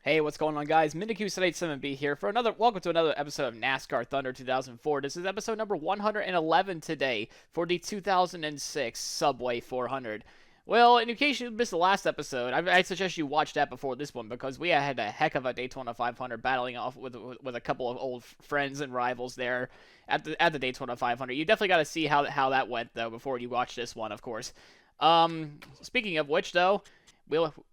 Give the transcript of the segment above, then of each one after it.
Hey, what's going on, guys? Mindeq787B here for welcome to another episode of NASCAR Thunder 2004. This is episode number 111 today for the 2006 Subway 400. Well, in case you missed the last episode, I suggest you watch that before this one because we had a heck of a Daytona 500 battling off with a couple of old friends and rivals there at the Daytona 500. You definitely got to see how that went though before you watch this one, of course. Speaking of which, though.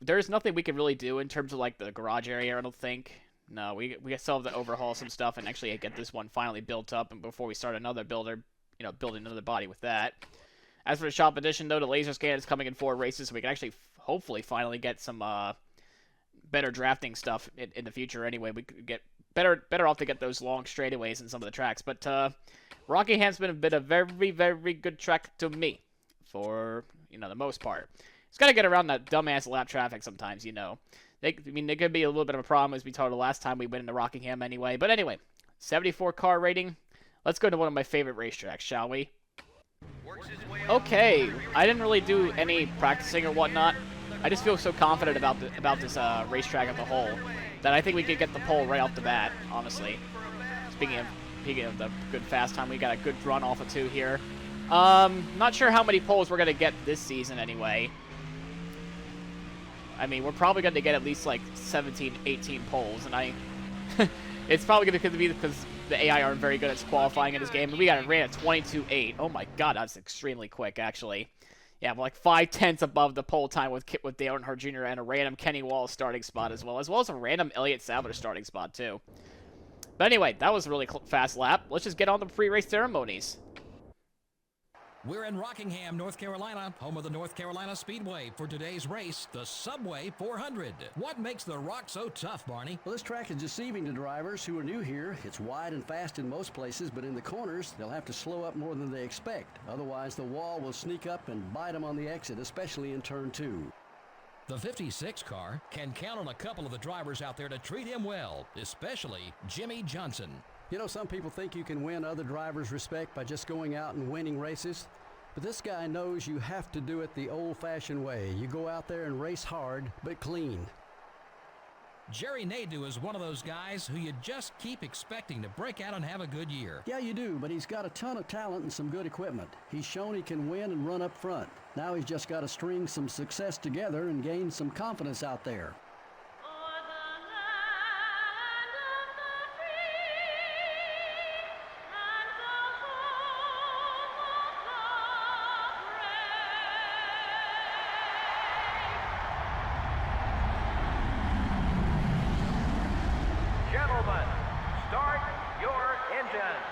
There's nothing we can really do in terms of like the garage area, I don't think. No, we still have to overhaul some stuff and actually get this one finally built up, and before we start another building another body with that. As for the shop edition, though, the laser scan is coming in 4 races, so we can actually hopefully finally get some better drafting stuff in the future. Anyway, we could get better off to get those long straightaways in some of the tracks. But Rockingham's been a very, very good track to me for the most part. It's got to get around that dumbass lap traffic sometimes, There could be a little bit of a problem, as we told the last time we went into Rockingham anyway. But anyway, 74 car rating. Let's go to one of my favorite racetracks, shall we? Okay, I didn't really do any practicing or whatnot. I just feel so confident about this racetrack as a whole that I think we could get the pole right off the bat, honestly. Speaking of the good fast time, we got a good run off of 2 here. Not sure how many poles we're going to get this season anyway. I mean, we're probably going to get at least like 17, 18 poles, and it's probably going to be because the AI aren't very good at qualifying in this game. And we ran at 22.8. Oh my god, that's extremely quick, actually. Yeah, we're like 5/10 above the pole time with Dale Earnhardt Jr. and a random Kenny Wallace starting spot as well as a random Elliott Sadler starting spot too. But anyway, that was a really fast lap. Let's just get on the pre-race ceremonies. We're in Rockingham, North Carolina, home of the North Carolina Speedway for today's race, the Subway 400. What makes the Rock so tough, Barney? Well, this track is deceiving to drivers who are new here. It's wide and fast in most places, but in the corners, they'll have to slow up more than they expect. Otherwise, the wall will sneak up and bite them on the exit, especially in turn 2. The 56 car can count on a couple of the drivers out there to treat him well, especially Jimmy Johnson. You know, some people think you can win other drivers' respect by just going out and winning races. But this guy knows you have to do it the old-fashioned way. You go out there and race hard, but clean. Jerry Nadeau is one of those guys who you just keep expecting to break out and have a good year. Yeah, you do, but he's got a ton of talent and some good equipment. He's shown he can win and run up front. Now he's just got to string some success together and gain some confidence out there. Gentlemen, start your engines.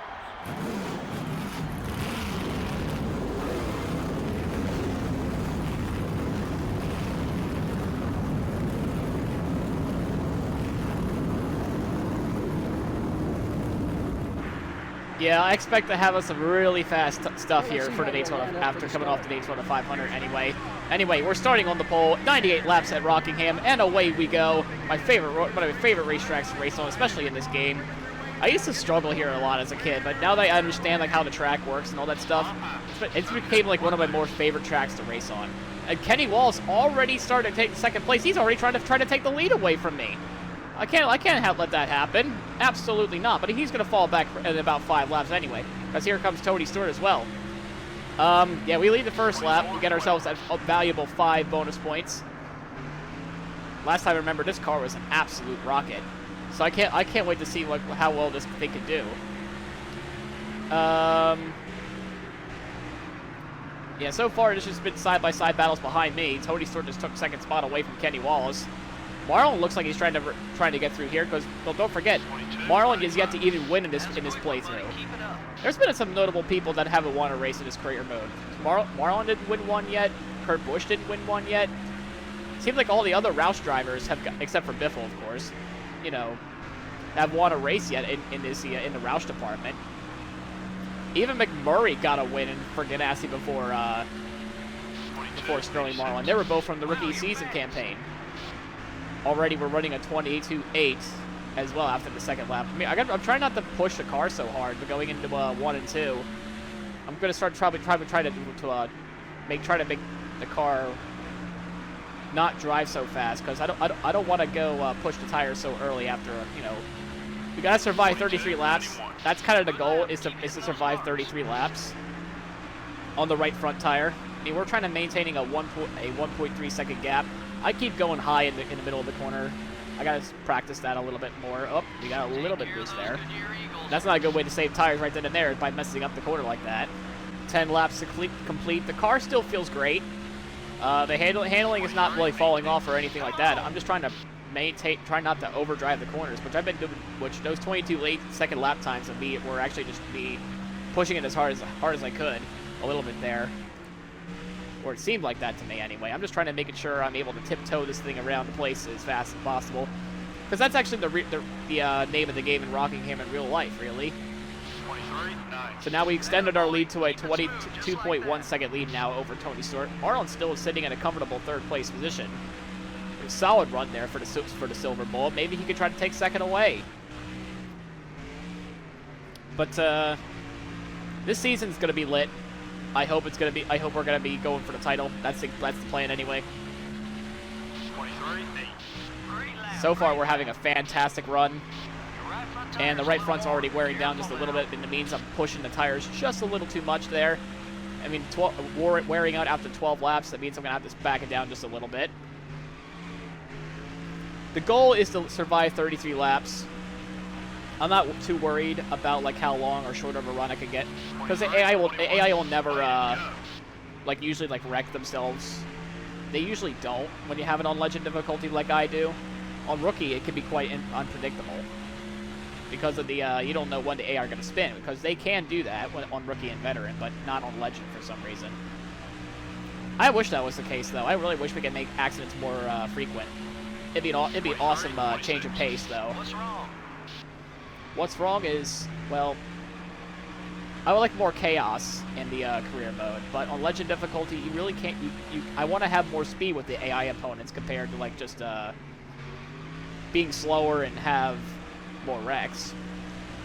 Yeah, I expect to have us some really fast stuff here for the Daytona after coming off the Daytona 500 anyway. Anyway, we're starting on the pole, 98 laps at Rockingham, and away we go. One of my favorite racetracks to race on, especially in this game. I used to struggle here a lot as a kid, but now that I understand like how the track works and all that stuff, it's became like one of my more favorite tracks to race on. And Kenny Wallace already started to take second place. He's already trying to take the lead away from me. I can't let that happen. Absolutely not. But he's going to fall back in about 5 laps anyway, because here comes Tony Stewart as well. Yeah, we lead the first lap. We get ourselves a valuable 5 bonus points. Last time I remember, this car was an absolute rocket. So I can't wait to see how well this thing can do. Yeah, so far it's just been side-by-side battles behind me. Tony Stewart just took second spot away from Kenny Wallace. Marlon looks like he's trying to get through here because, well, don't forget, Marlon is yet to even win in this playthrough. There's been some notable people that haven't won a race in this career mode. Marlon didn't win one yet. Kurt Busch didn't win one yet. Seems like all the other Roush drivers have, except for Biffle, of course, have won a race yet in the Roush department. Even McMurray got a win for Ganassi before Sterling Marlin. They were both from the rookie season campaign. Already we're running a 22.8 as well after the second lap. I mean, I'm trying not to push the car so hard, but going into 1 and 2, I'm going to start try to make the car not drive so fast, because I don't want to go push the tires so early after, you know, we gotta survive 33 laps. That's kind of the goal, is to survive 33 laps on the right front tire. I mean, we're trying to maintaining a 1.3 second gap. I keep going high in the middle of the corner. I gotta practice that a little bit more. Oh, we got a little bit loose there. That's not a good way to save tires right then and there by messing up the corner like that. 10 laps to complete. The car still feels great. The handling is not really falling off or anything like that. I'm just trying to try not to overdrive the corners, which I've been doing. Which those 22 late second lap times of me were actually just me pushing it as hard as I could, a little bit there, or it seemed like that to me anyway. I'm just trying to make sure I'm able to tiptoe this thing around the place as fast as possible, because that's actually the name of the game in Rockingham in real life, really. So now we extended our lead to a 22.1 second lead now over Tony Stewart. Marlon still is sitting in a comfortable third place position. A solid run there for the Silver Bull. Maybe he could try to take second away. But this season's gonna be lit. I hope we're gonna be going for the title. That's the plan anyway. So far we're having a fantastic run. And the right front's already wearing down just a little bit, and it means I'm pushing the tires just a little too much there. I mean, wearing out after 12 laps, that means I'm going to have to back it down just a little bit. The goal is to survive 33 laps. I'm not too worried about like how long or short of a run I could get, because the AI will never like usually like wreck themselves. They usually don't when you have it on Legend difficulty like I do. On Rookie, it can be quite unpredictable, because of the, you don't know when the AI are going to spin, because they can do that on Rookie and Veteran, but not on Legend for some reason. I wish that was the case, though. I really wish we could make accidents more frequent. It'd be an awesome change of pace, though. What's wrong is, well, I would like more chaos in the career mode, but on Legend difficulty, you really can't. I want to have more speed with the AI opponents compared to like just being slower and have more wrecks.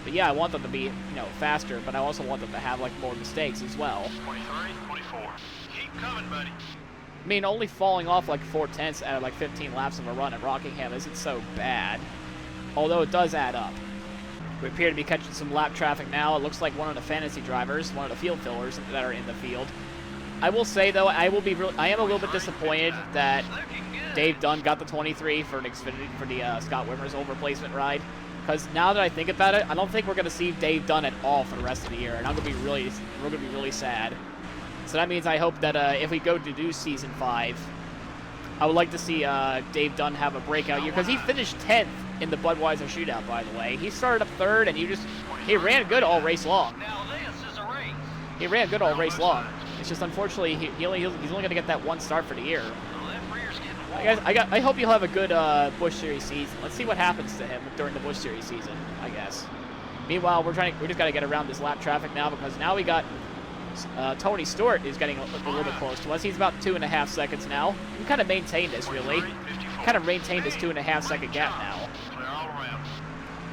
But yeah, I want them to be, you know, faster, but I also want them to have like more mistakes as well. 23, 24. Keep coming, buddy. I mean, only falling off like 4/10 out of like 15 laps of a run at Rockingham isn't so bad, although it does add up. We appear to be catching some lap traffic now. It looks like one of the fantasy drivers, one of the field fillers that are in the field. I will say though, I am a little bit disappointed that Dave Dunn got the 23 for the Scott Wimmer's replacement ride. Because now that I think about it, I don't think we're going to see Dave Dunn at all for the rest of the year, and we're going to be really sad. So that means I hope that if we go to do Season 5, I would like to see Dave Dunn have a breakout year, because he finished 10th in the Budweiser Shootout, by the way. He started up 3rd, and he ran good all race long. Now this is a race. He ran good all race long. It's just unfortunately he's only going to get that one start for the year. I hope he'll have a good Busch Series season. Let's see what happens to him during the Busch Series season, I guess. Meanwhile, we just got to get around this lap traffic now, because now we got Tony Stewart is getting a little bit close to us. He's about 2.5 seconds now. We kind of maintained this, really. Kind of maintained this 2.5 second gap now.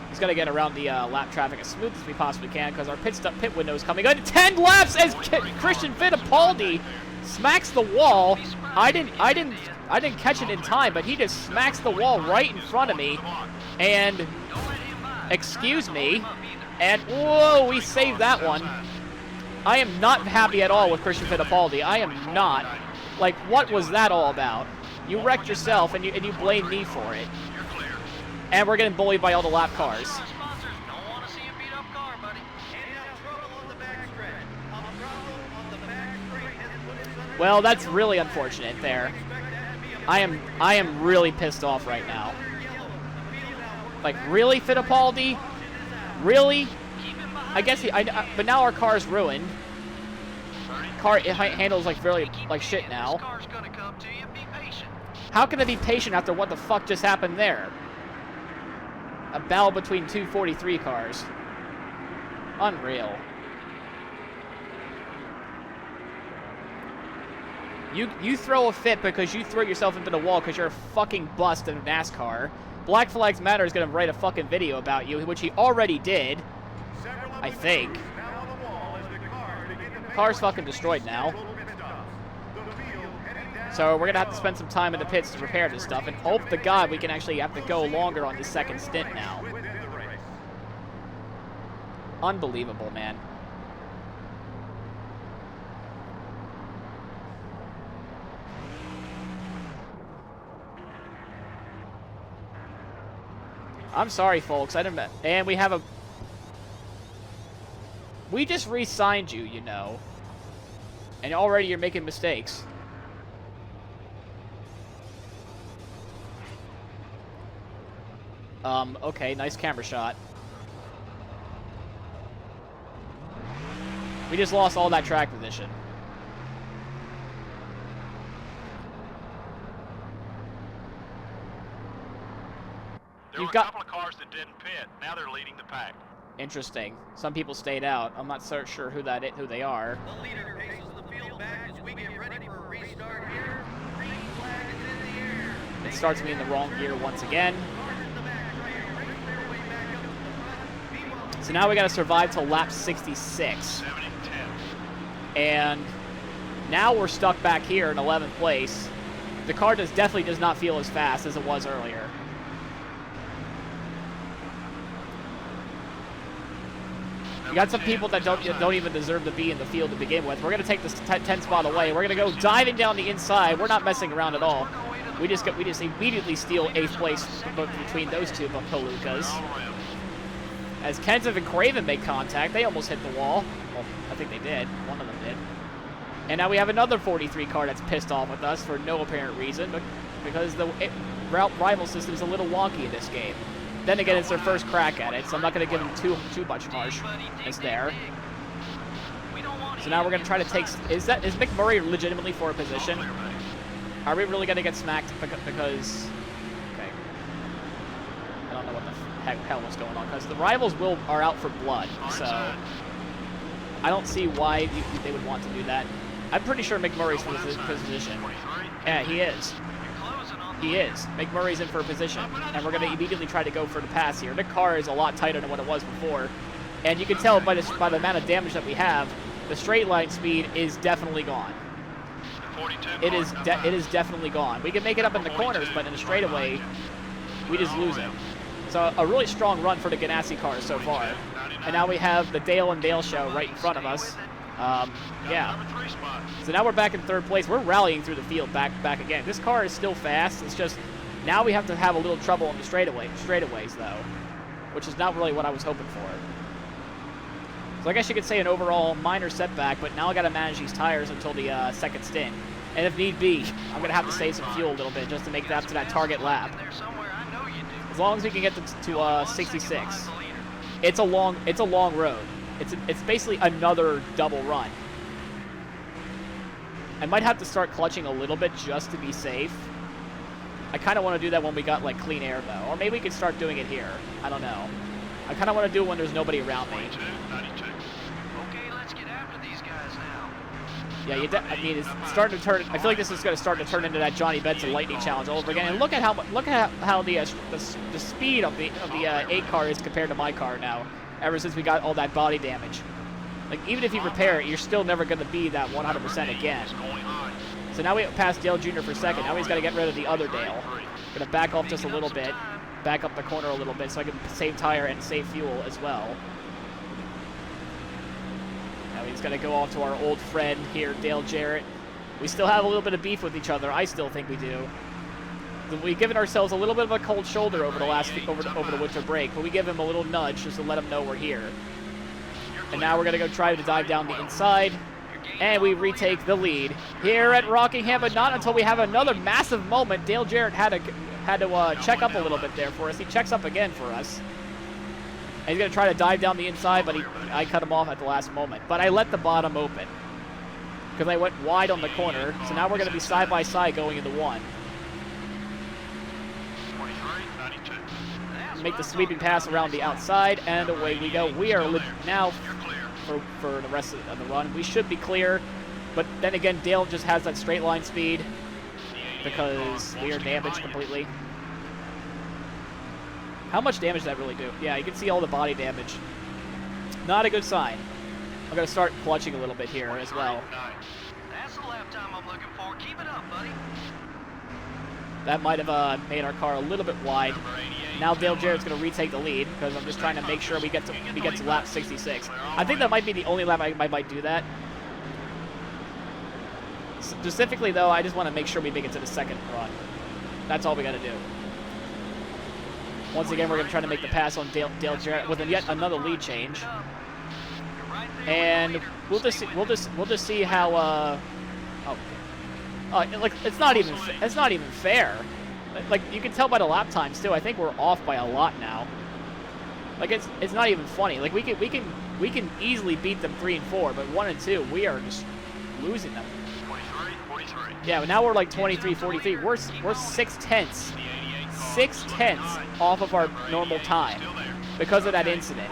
He's got to get around the lap traffic as smooth as we possibly can, because our pit window is coming. 10 laps as Christian Fittipaldi smacks the wall. I didn't catch it in time, but he just smacks the wall right in front of me. And, excuse me, and whoa, we saved that one. I am not happy at all with Christian Fittipaldi. I am not. Like, what was that all about? You wrecked yourself, and you blame me for it. And we're getting bullied by all the lap cars. Well, that's really unfortunate there. I am really pissed off right now. Like, really, Fittipaldi? Really? I guess but now our car's ruined. It handles like really like shit now. How can I be patient after what the fuck just happened there? A battle between two 43 cars. Unreal. You throw a fit because you throw yourself into the wall because you're a fucking bust in NASCAR. Black Flags Matter is going to write a fucking video about you, which he already did. I think. The car's fucking destroyed now. So we're going to have to spend some time in the pits to repair this stuff and hope to God we can actually have to go longer on this second stint now. Unbelievable, man. I'm sorry, folks. I didn't. And we have a. We just re-signed you, you know. And already you're making mistakes. Okay, nice camera shot. We just lost all that track position. There were a couple of cars that didn't pit. Now they're leading the pack. Interesting. Some people stayed out. I'm not so sure who they are. The leader paces the field back as we get ready for a restart here. Green flag is in the air. It starts me in the wrong gear once again. So now we got to survive till lap 66. And now we're stuck back here in 11th place. The car definitely does not feel as fast as it was earlier. You got some people that don't even deserve to be in the field to begin with. We're going to take this 10 spot away. We're going to go diving down the inside. We're not messing around at all. We just immediately steal 8th place between those two Palookas. As Kenseth and Craven make contact, they almost hit the wall. Well, I think they did. One of them did. And now we have another 43 car that's pissed off with us for no apparent reason, but because the rival system is a little wonky in this game. Then again, it's their first crack at it, so I'm not going to give them too much harshness there. So now we're going to try to take... Is McMurray legitimately for a position? Are we really going to get smacked because... Okay. I don't know what the hell was going on, because the rivals are out for blood, so... I don't see why they would want to do that. I'm pretty sure McMurray's for this position. Yeah, he is. He is. McMurray's in for a position, and we're going to immediately try to go for the pass here. The car is a lot tighter than what it was before, and you can tell by the amount of damage that we have, the straight line speed is definitely gone. It is definitely gone. We can make it up in the corners, but in the straightaway, we just lose it. So a really strong run for the Ganassi cars so far. And now we have the Dale and Dale show right in front of us. Yeah. So now we're back in 3rd place. We're rallying through the field back again. This car is still fast. It's just now we have to have a little trouble in the straightaways though, which is not really what I was hoping for. So I guess you could say an overall minor setback, but now I got to manage these tires until the second stint. And if need be, I'm gonna have to save some fuel a little bit just to make that to that target lap. As long as we can get to 66. It's a long road. It's basically another double run. I might have to start clutching a little bit just to be safe. I kind of want to do that when we got like clean air though, or maybe we can start doing it here. I don't know. I kind of want to do it when there's nobody around me. Okay, let's get after these guys now. Yeah, I mean, it's starting to turn. I feel like this is going to start to turn into that Johnny Benson Lightning Challenge all over again. And look at how the speed of the 8 car is compared to my car now. Ever since we got all that body damage, like even if you repair it, you're still never going to be that 100% again. So now we passed Dale Jr. for second. Now he's got to get rid of the other Dale. Going to back off just a little bit, back up the corner a little bit, so I can save tire and save fuel as well. Now he's going to go off to our old friend here, Dale Jarrett. We still have a little bit of beef with each other. I still think we do. We've given ourselves a little bit of a cold shoulder over the winter break, but we give him a little nudge just to let him know we're here. And now we're going to go try to dive down the inside, and we retake the lead here at Rockingham, but not until we have another massive moment. Dale Jarrett had to check up a little bit there for us. He checks up again for us. And he's going to try to dive down the inside, but I cut him off at the last moment. But I let the bottom open because I went wide on the corner, so now we're going to be side by side going into 1. Make the sweeping pass around the outside, and away we go. We are now, for the rest of the run, we should be clear, but then again, Dale just has that straight line speed because we are damaged completely. How much damage did that really do? Yeah, you can see all the body damage. Not a good sign. I'm going to start clutching a little bit here as well. That's the lap lap time I'm looking for. Keep it up, buddy. That might have made our car a little bit wide. Now Dale Jarrett's going to retake the lead because I'm just trying to make sure we get to lap 66. I think that might be the only lap I might do that. Specifically, though, I just want to make sure we make it to the second run. That's all we got to do. Once again, we're going to try to make the pass on Dale Jarrett with yet another lead change, and we'll just see how. Like it's not even fair. Like you can tell by the lap times too. I think we're off by a lot now. Like it's not even funny. Like we can easily beat them 3 and 4, but 1 and 2 we are just losing them. 43. Yeah, but now we're like 23, 43. We're 6/10 off of our normal time because of that incident.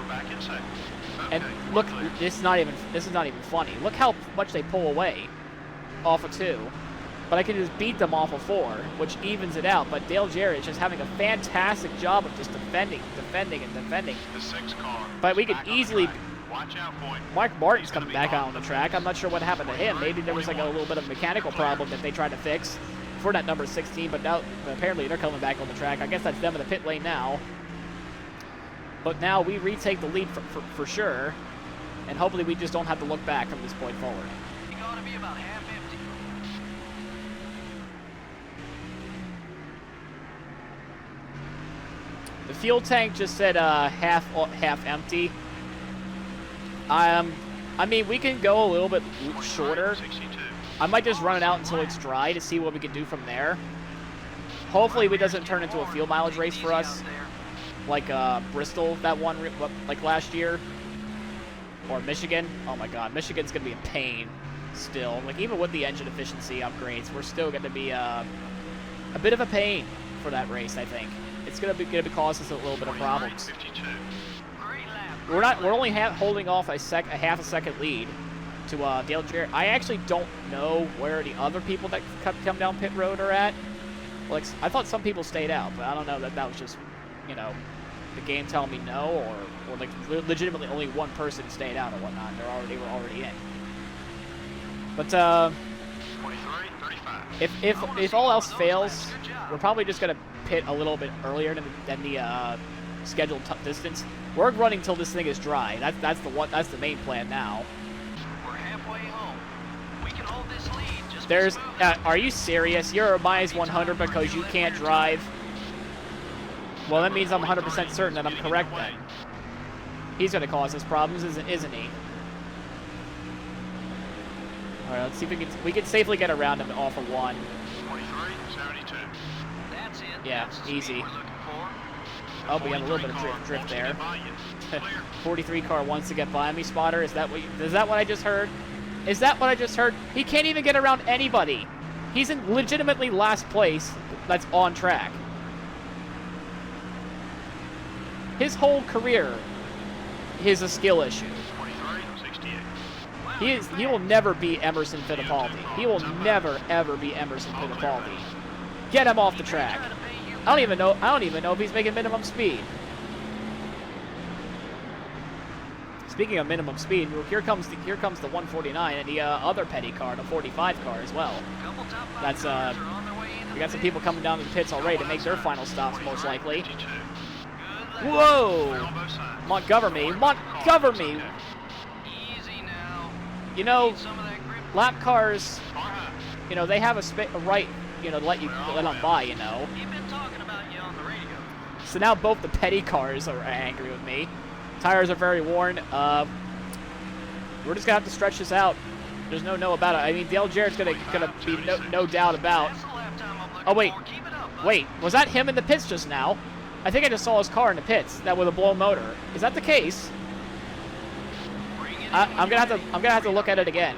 And look, this is not even funny. Look how much they pull away off of 2. But I can just beat them off of 4, which evens it out. But Dale Jarrett is just having a fantastic job of just defending. The 6 car. But we could easily. Watch out, boy. Mark Martin's coming back out on the track. I'm not sure what happened to him. Maybe there was like a little bit of a mechanical problem that they tried to fix for that number 16. But now apparently they're coming back on the track. I guess that's them in the pit lane now. But now we retake the lead for sure. And hopefully we just don't have to look back from this point forward. You ought to be about half empty. The fuel tank just said half empty. I mean, we can go a little bit shorter. 62. I might just run it out until it's dry to see what we can do from there. Hopefully it doesn't turn into a fuel mileage race for us, like Bristol, that one, like last year, or Michigan. Oh my God, Michigan's gonna be a pain still. Like even with the engine efficiency upgrades, we're still gonna be a bit of a pain for that race. I think it's gonna be cause us a little bit of problems. 52. We're only holding off a half a second lead to Dale Jarrett. I actually don't know where the other people that come down pit road are at. Like I thought some people stayed out, but I don't know that was just, you know, the game telling me no, or like legitimately only one person stayed out or whatnot. They were already in. But 23, 35. if all else fails, we're probably just gonna pit a little bit earlier than the scheduled distance. We're running till this thing is dry. That's the main plan now. We're halfway home. We can hold this lead. Just There's, are you serious? You're a minus 100 because you can't drive? Well, that means I'm 100% certain that I'm correct then. He's going to cause us problems, isn't he? All right, let's see if we can safely get around him off of 1. 23, 72. That's it. Yeah, That's the easy. speed we're looking for. Oh, we got a little bit of drift there. 43 car wants to get by me, spotter. Is that what I just heard? Is that what I just heard? He can't even get around anybody. He's in legitimately last place. That's on track. His whole career is a skill issue. 23, 68. He will never be Emerson Fittipaldi. He will never ever be Emerson Fittipaldi. Get him off the track. I don't even know if he's making minimum speed. Speaking of minimum speed, here comes the 149 and the other petty car, the 45 car as well. That's we got some people coming down to the pits already to make their final stops most likely. Whoa! Montgomery! Easy now. You know, Some of that grip. lap cars, you know, they have a right, you know, to let them by, you know. He's been talking about you on the radio. So now both the petty cars are angry with me. Tires are very worn. We're just gonna have to stretch this out. There's no about it. I mean, Dale Jarrett's gonna be no doubt about. That's the lap time I'm looking Oh wait, for. Keep it up, bud. wait, was that him in the pits just now? I think I just saw his car in the pits. That with a blown motor. Is that the case? Bring it in I'm when gonna you're have to look at it again.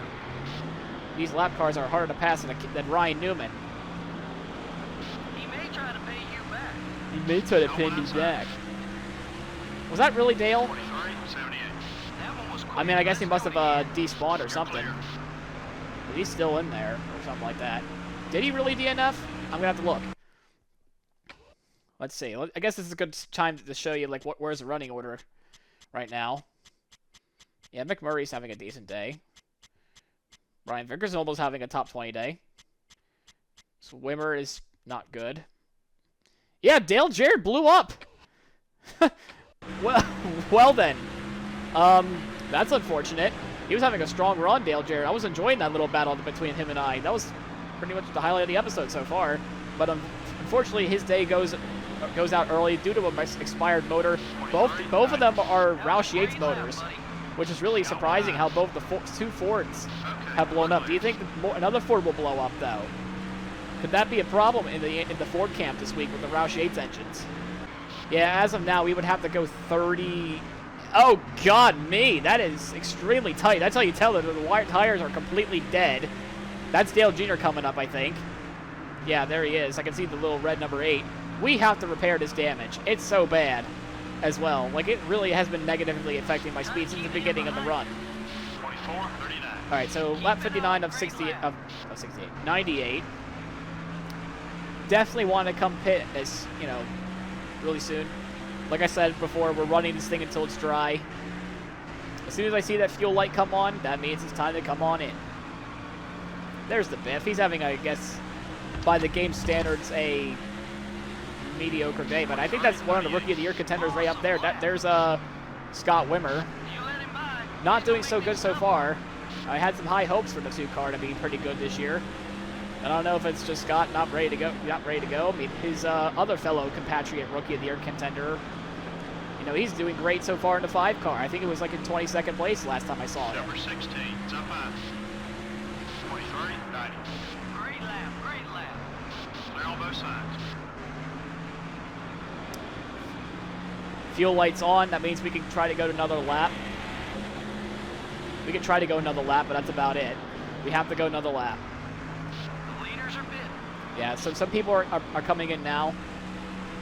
These lap cars are harder to pass than Ryan Newman. ready. He may try to pay you back. He may try to pin me back. Was that really Dale? 23, 78. That one was quick. I mean, I guess he must have Let's despawned or something. But he's still in there or something like that. Did he really DNF? I'm gonna have to look. Let's see. I guess this is a good time to show you like where's the running order right now. Yeah, McMurray's having a decent day. Brian Vickers is almost having a top 20 day. Swimmer is not good. Yeah, Dale Jarrett blew up. well then. That's unfortunate. He was having a strong run, Dale Jarrett. I was enjoying that little battle between him and I. That was pretty much the highlight of the episode so far. But unfortunately, his day goes out early due to an expired motor. Both of them are Roush Yates motors, which is really surprising how both the two Fords have blown up. Do you think another Ford will blow up, though? Could that be a problem in the Ford camp this week with the Roush Yates engines? Yeah, as of now, we would have to go 30... Oh, God, me! That is extremely tight. That's how you tell that the wire tires are completely dead. That's Dale Jr. coming up, I think. Yeah, there he is. I can see the little red number 8. We have to repair this damage. It's so bad as well. Like, it really has been negatively affecting my speed since the beginning of the run. 24:39. All right, so lap 59 of 98. Definitely want to come pit as, really soon. Like I said before, we're running this thing until it's dry. As soon as I see that fuel light come on, that means it's time to come on in. There's the Biff. He's having, I guess, by the game standards, a mediocre day. But I think that's one of the Rookie of the Year contenders right up there. There's Scott Wimmer. Not doing so good so far. I had some high hopes for the 2-car to be pretty good this year. I don't know if it's just Scott not ready to go. I mean, his other fellow compatriot Rookie of the Year contender, he's doing great so far in the 5-car. I think it was like in 22nd place last time I saw him. Number 16, it's up high. 23:90. Great lap. Clear on both sides. Fuel lights on. That means we can try to go to another lap. We can try to go another lap, but that's about it. We have to go another lap. The leaders are bit. Yeah, so some people are coming in now.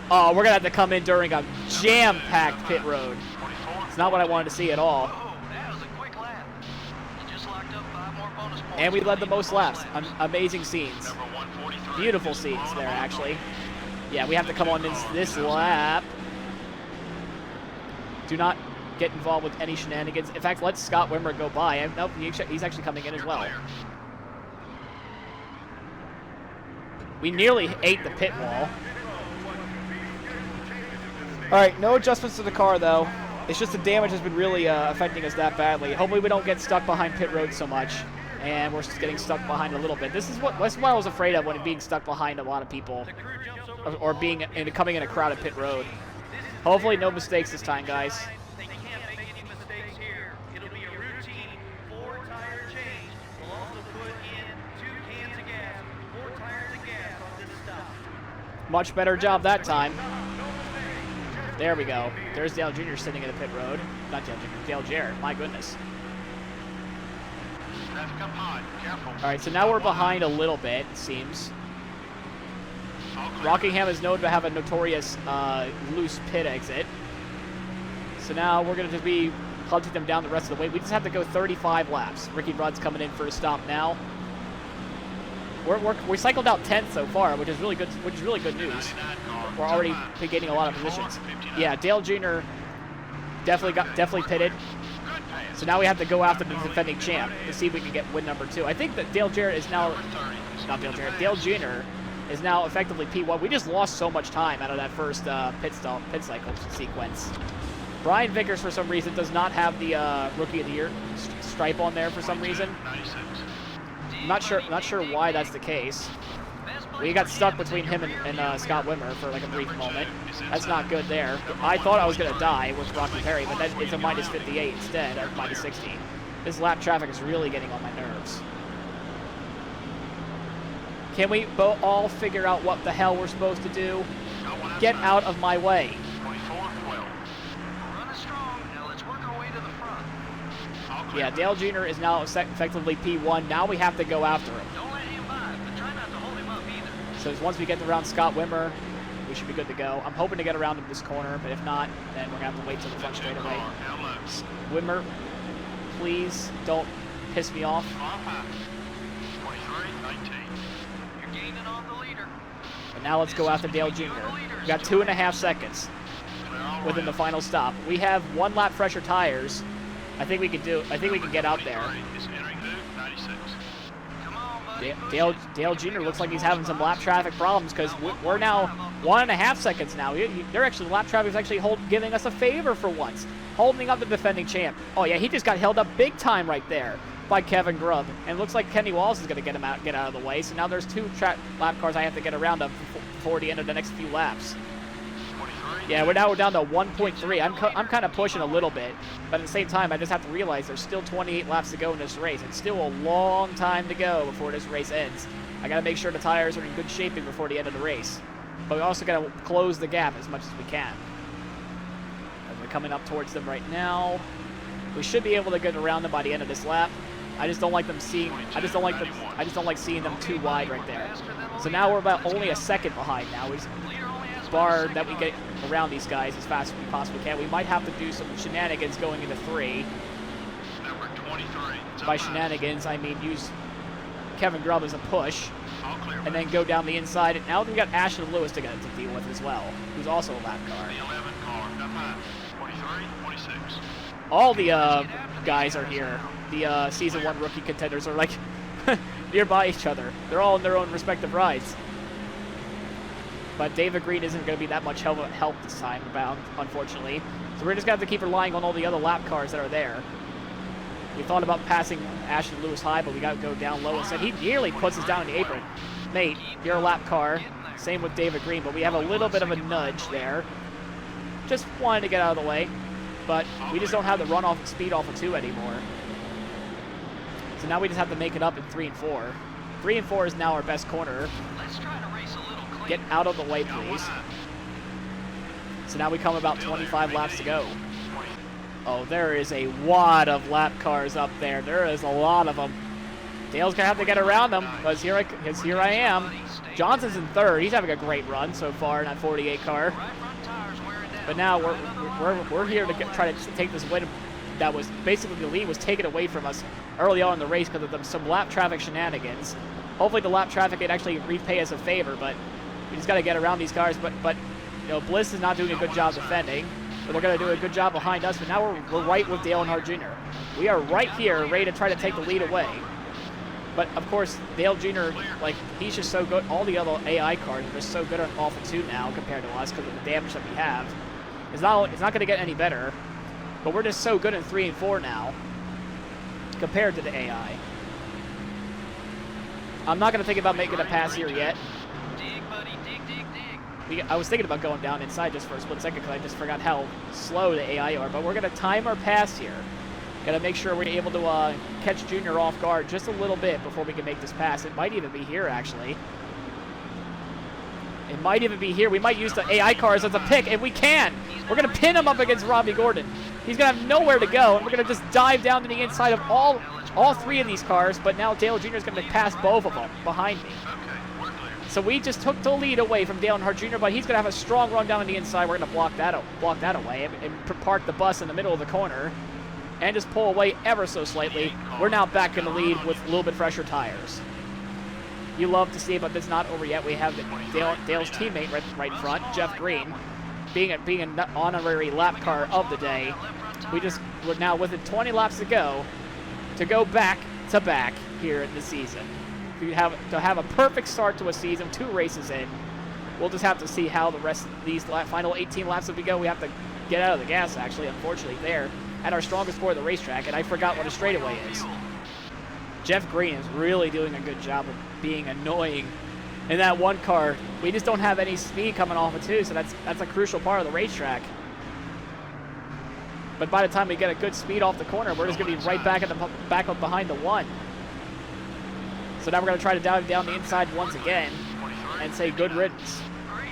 Oh, we're going to have to come in during a jam-packed pit road. It's not what I wanted to see at all. Oh, that was a quick lap. You just locked up 5 more bonus points. And we led the most laps. Amazing scenes. Number 143. Beautiful scenes there, actually. Yeah, we have to come on this lap. Do not get involved with any shenanigans. In fact, let Scott Wimmer go by. Nope, he's actually coming in as well. We nearly ate the pit wall. All right, no adjustments to the car, though. It's just the damage has been really affecting us that badly. Hopefully we don't get stuck behind pit road so much, and we're just getting stuck behind a little bit. That's what I was afraid of when being stuck behind a lot of people, or coming in a crowded pit road. Hopefully no mistakes this time, guys. They can't make any mistakes here. It'll be a routine 4-tire change. We'll also put in 2 cans of gas, 4 tires of gas on this stop. Much better job that time. There we go. There's Dale Jr. sitting in the pit road. Not Dale Jr., Dale Jarrett. My goodness. Traffic up high. Careful. All right, so now we're behind a little bit, it seems. All clear. Rockingham is known to have a notorious loose pit exit. So now we're going to just be hunting them down the rest of the way. We just have to go 35 laps. Ricky Rudd's coming in for a stop now. We cycled out 10th so far, which is really good. Which is really good news. We're already gaining a lot of positions. Yeah, Dale Jr. definitely pitted. So now we have to go after the defending champ to see if we can get win number 2. I think that Dale Jarrett is now, not Dale Jarrett, Dale Jr. is now effectively P1. We just lost so much time out of that first pit cycle sequence. Brian Vickers, for some reason, does not have the Rookie of the Year stripe on there for some reason. 96. Not sure why that's the case. We got stuck between him and Scott Wimmer for like a brief moment. That's not good there. I thought I was going to die with Rocky Perry, but then it's a minus 58 instead of minus 60. This lap traffic is really getting on my nerves. Can we all figure out what the hell we're supposed to do? Get out of my way. 24:12. Run is strong. Now let's work our way to the front. All clear. Yeah, Dale Jr. is now effectively P1. Now we have to go after him. Don't let him by, but try not to hold him up either. So once we get around Scott Wimmer, we should be good to go. I'm hoping to get around him this corner, but if not, then we're going to have to wait till the front straightaway. Down low. Wimmer, please don't piss me off. Off high. 23:19. You're gaining on the leader. But now let's go after Dale Jr. We got 2.5 seconds Clear all within the right. final stop. We have 1 lap fresher tires. I think we can get out there. Is entering loop 96. Dale Jr. looks like he's having some lap traffic problems because we're now 1.5 seconds now. They're actually, lap traffic is actually giving us a favor for once, holding up the defending champ. Oh yeah, he just got held up big time right there by Kevin Grubb, and it looks like Kenny Wallace is going to get out of the way. So now there's 2 lap cars I have to get around him before the end of the next few laps. Yeah, we're down to 1.3. I'm kind of pushing a little bit, but at the same time, I just have to realize there's still 28 laps to go in this race. It's still a long time to go before this race ends. I got to make sure the tires are in good shaping before the end of the race. But we also got to close the gap as much as we can. As we're coming up towards them right now, we should be able to get around them by the end of this lap. I just don't like them seeing. I just don't like seeing them too wide right there. So now we're about only a second behind now. We just bar that we get around these guys as fast as we possibly can. We might have to do some shenanigans going into 3. Number 23. By shenanigans, I mean use Kevin Grubb as a push, and then go down the inside. And now we got Ashton Lewis to deal with as well, who's also a lap car. The 11 car. Number 23, 26. All the guys are here. The Season 1 rookie contenders are like nearby each other. They're all in their own respective rides. But David Green isn't going to be that much help this time around, unfortunately. So we're just going to have to keep relying on all the other lap cars that are there. We thought about passing Ashton Lewis high, but we got to go down low instead. He nearly puts us down in the apron. Mate, you're a lap car. Same with David Green, but we have a little bit of a nudge there. Just wanted to get out of the way. But we just don't have the runoff and speed off of 2 anymore. So now we just have to make it up in 3 and 4. 3 and 4 is now our best corner. Let's try to race a little clean. Get out of the way, please. So now we come about 25 laps to go. Oh, there is a wad of lap cars up there. There is a lot of them. Dale's going to have to get around them, because here I am. Johnson's in 3rd. He's having a great run so far in that 48 car. But now we're here to try to take this win. That was basically the lead was taken away from us early on in the race because of some lap traffic shenanigans. Hopefully the lap traffic can actually repay us a favor, but we just got to get around these cars. But you know, Bliss is not doing a good job defending. But they're going to do a good job behind us. But now we're right with Dale Earnhardt Jr. We are right here, ready to try to take the lead away. But of course, Dale Jr. He's just so good. All the other AI cars are just so good on Alpha 2 now compared to us because of the damage that we have. It's not going to get any better. But we're just so good in 3 and 4 now compared to the AI. I'm not going to think about making a pass here yet. Dig, buddy, dig. I was thinking about going down inside just for a split second because I just forgot how slow the AI are. But we're going to time our pass here. Got to make sure we're able to catch Junior off guard just a little bit before we can make this pass. It might even be here, actually. It might even be here. We might use the AI cars as a pick, and we can. We're going to pin him up against Robbie Gordon. He's going to have nowhere to go, and we're going to just dive down to the inside of all 3 of these cars, but now Dale Jr. is going to pass both of them behind me. So we just took the lead away from Dale Earnhardt Jr., but he's going to have a strong run down on the inside. We're going to block that away and park the bus in the middle of the corner and just pull away ever so slightly. We're now back in the lead with a little bit fresher tires. You love to see it, but it's not over yet. We have Dale's teammate right in front, Jeff Green, being an honorary lap car of the day. We're now within 20 laps to go back to back here in the season. To have a perfect start to a season, 2 races in. We'll just have to see how the rest of these final 18 laps as we go. We have to get out of the gas, actually, unfortunately, there at our strongest part of the racetrack, and I forgot what a straightaway is. Jeff Green is really doing a good job of being annoying in that 1 car. We just don't have any speed coming off of 2, so that's a crucial part of the racetrack. But by the time we get a good speed off the corner, we're just going to be right back up behind the 1. So now we're going to try to dive down the inside once again and say good riddance. Great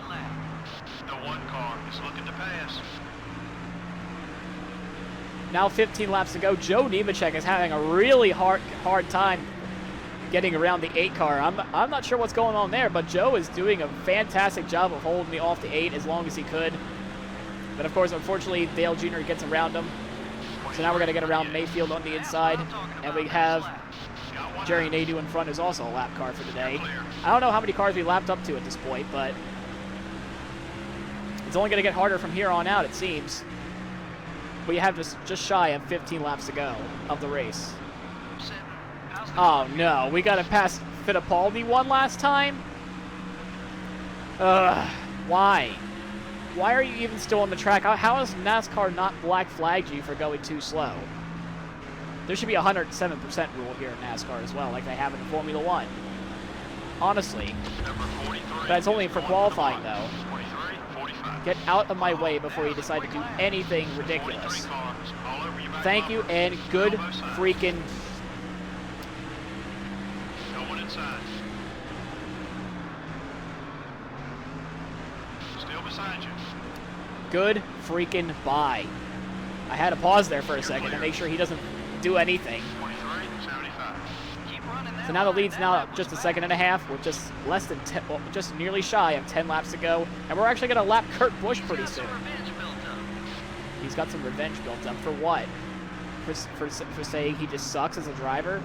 lap. The 1 car is looking to pass. Now 15 laps to go. Joe Nemechek is having a really hard time getting around the 8 car. I'm not sure what's going on there, but Joe is doing a fantastic job of holding me off the 8 as long as he could. But of course, unfortunately, Dale Jr. gets around him. So now we're going to get around Mayfield on the inside. And we have Jerry Nadeau in front, who's also a lap car for today. I don't know how many cars we lapped up to at this point, but it's only going to get harder from here on out, it seems. We have just shy of 15 laps to go of the race. Oh no, we gotta pass Fittipaldi one last time? Ugh, why? Why are you even still on the track? How has NASCAR not black flagged you for going too slow? There should be a 107% rule here in NASCAR as well, like they have in Formula One. Honestly. But it's only for qualifying, though. Get out of my way before you decide to do anything ridiculous. Thank you, and good freaking... Good freaking bye. I had to pause there for a second to make sure he doesn't do anything. So now the lead's now just a second and a half with just less than 10, well, just nearly shy of 10 laps to go. And we're actually going to lap Kurt Busch pretty soon. He's got some revenge built up. For what? For saying he just sucks as a driver?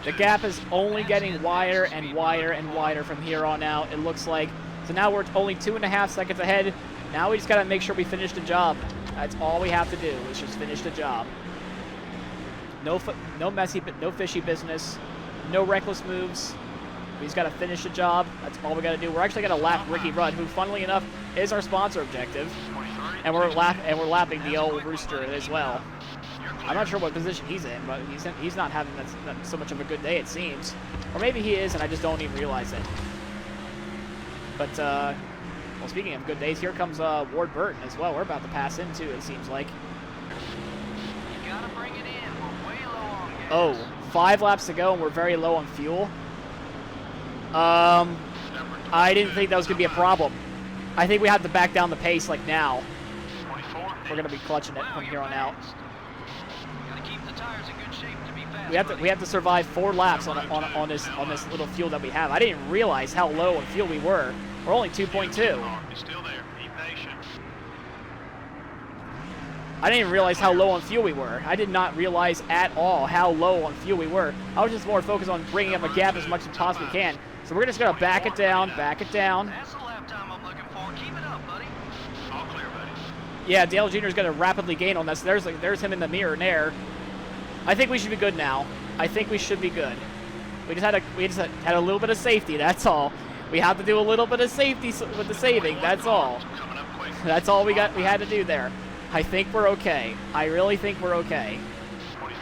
The gap is only getting wider and wider and wider from here on out, it looks like. So now we're only 2.5 seconds ahead. Now we just got to make sure we finish the job. That's all we have to do, is just finish the job. No messy, no fishy business. No reckless moves. We just got to finish the job. That's all we got to do. We're actually going to lap Ricky Rudd, who, funnily enough, is our sponsor objective. And we're lapping the old Rooster as well. I'm not sure what position he's in, but he's not having so much of a good day, it seems. Or maybe he is, and I just don't even realize it. But, well, speaking of good days, here comes Ward Burton as well. We're about to pass him, too, it seems like. You gotta bring it in. We're way low on gas. Oh, 5 laps to go, and we're very low on fuel. I didn't think that was going to be a problem. I think we have to back down the pace, like, now. We're going to be clutching it from here on out. Gotta keep the tires in good shape to be fast. We have to survive 4 laps on this little fuel that we have. I didn't realize how low on fuel we were. We're only 2.2. Still there. Be patient. I didn't even realize how low on fuel we were. I did not realize at all how low on fuel we were. I was just more focused on bringing up a gap as much as possibly can. So we're just going to back it down, back it down. That's the lap time I'm looking for. Keep it up, buddy. All clear, buddy. Yeah, Dale Jr. is going to rapidly gain on this. There's him in the mirror there. I think we should be good now. I think we should be good. We just had a little bit of safety, that's all. We have to do a little bit of safety with the saving, that's all. That's all we had to do there. I think we're okay. I really think we're okay.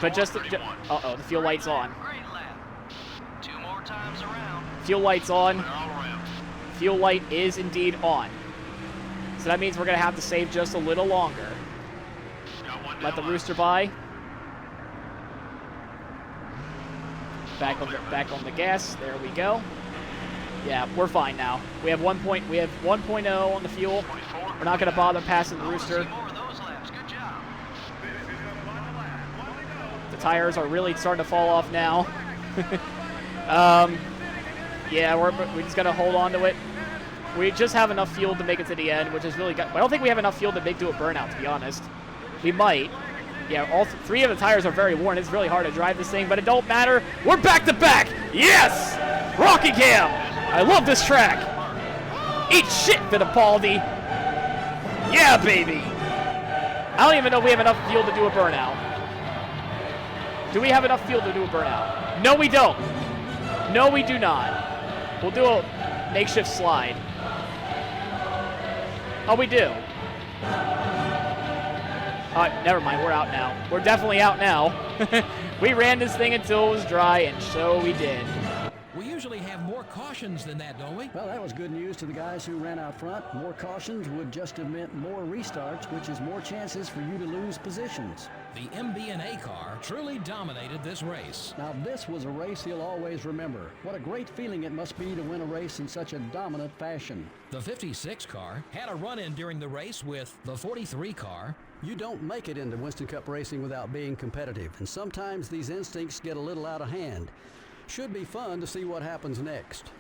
But uh-oh, the fuel light's on. Great lap. 2 more times around. Fuel light's on. Fuel light is indeed on. So that means we're going to have to save just a little longer. Let the Rooster by. Back on the gas. There we go. Yeah, we're fine now. We have 1.0 on the fuel. We're not going to bother passing the Rooster. More of those laps. Good job. The tires are really starting to fall off now. Yeah, we just got to hold on to it. We just have enough fuel to make it to the end, which is really good. I don't think we have enough fuel to do a burnout, to be honest. We might. Yeah, all 3 of the tires are very worn. It's really hard to drive this thing, but it don't matter. We're back to back. Yes! Rockingham! I love this track. Eat shit, Fittipaldi. Yeah, baby. I don't even know if we have enough fuel to do a burnout. Do we have enough fuel to do a burnout? No, we don't. No, we do not. We'll do a makeshift slide. Oh, we do. Never mind. We're out now. We're definitely out now. We ran this thing until it was dry, and so we did. We usually have more cautions than that, don't we? Well, that was good news to the guys who ran out front. More cautions would just have meant more restarts, which is more chances for you to lose positions. The MB&A car truly dominated this race. Now, this was a race he'll always remember. What a great feeling it must be to win a race in such a dominant fashion. The 56 car had a run-in during the race with the 43 car. You don't make it into Winston Cup racing without being competitive, and sometimes these instincts get a little out of hand. Should be fun to see what happens next.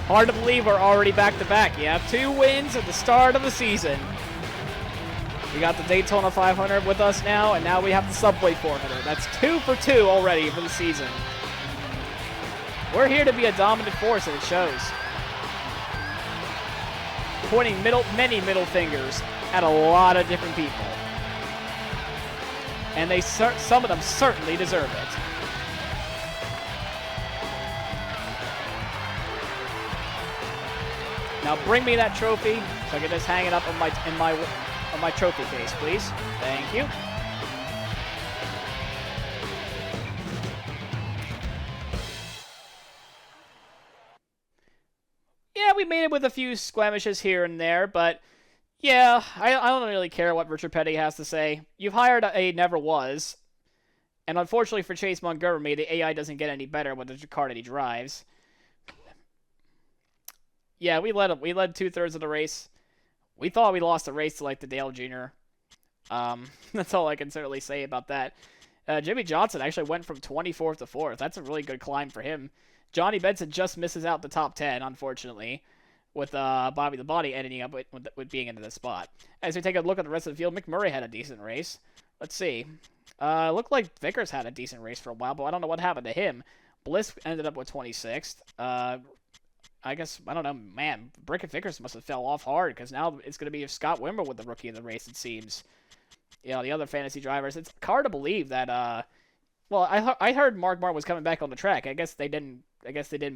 Hard to believe we're already back-to-back. You have 2 wins at the start of the season. We got the Daytona 500 with us now, and now we have the Subway 400. That's 2 for 2 already for the season. We're here to be a dominant force, and it shows. Pointing many middle fingers at a lot of different people. And some of them certainly deserve it. Now bring me that trophy so I can just hang it up on my trophy case, please. Thank you. Yeah, we made it with a few skirmishes here and there, but yeah, I don't really care what Richard Petty has to say. You've hired a never was, and unfortunately for Chase Montgomery, the AI doesn't get any better with the car that he drives. Yeah, we led 2/3 of the race. We thought we lost the race to like the Dale Jr. That's all I can certainly say about that. Jimmy Johnson actually went from 24th to 4th. That's a really good climb for him. Johnny Benson just misses out the top 10, unfortunately, with Bobby the Body ending up with being into this spot. As we take a look at the rest of the field, McMurray had a decent race. Let's see. Looked like Vickers had a decent race for a while, but I don't know what happened to him. Bliss ended up with 26th. I guess, I don't know, man, Brick and Vickers must have fell off hard, because now it's going to be Scott Wimber with the rookie of the race, it seems. You know, the other fantasy drivers. It's hard to believe that, well, I heard Mark Martin was coming back on the track. I guess they didn't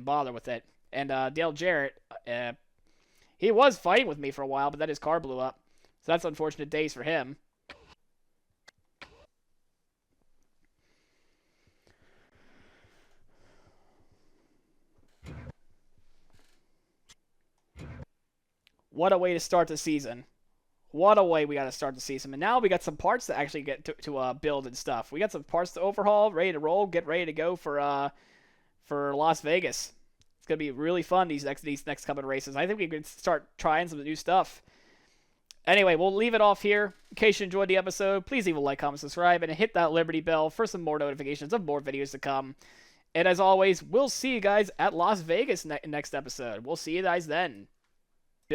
bother with it. And Dale Jarrett, he was fighting with me for a while, but then his car blew up. So that's unfortunate days for him. What a way to start the season. What a way we got to start the season. And now we got some parts to actually get to build and stuff. We got some parts to overhaul, ready to roll, get ready to go for Las Vegas. It's going to be really fun these next couple of races. I think we can start trying some new stuff. Anyway, we'll leave it off here. In case you enjoyed the episode, please leave a like, comment, subscribe, and hit that Liberty bell for some more notifications of more videos to come. And as always, we'll see you guys at Las Vegas next episode. We'll see you guys then.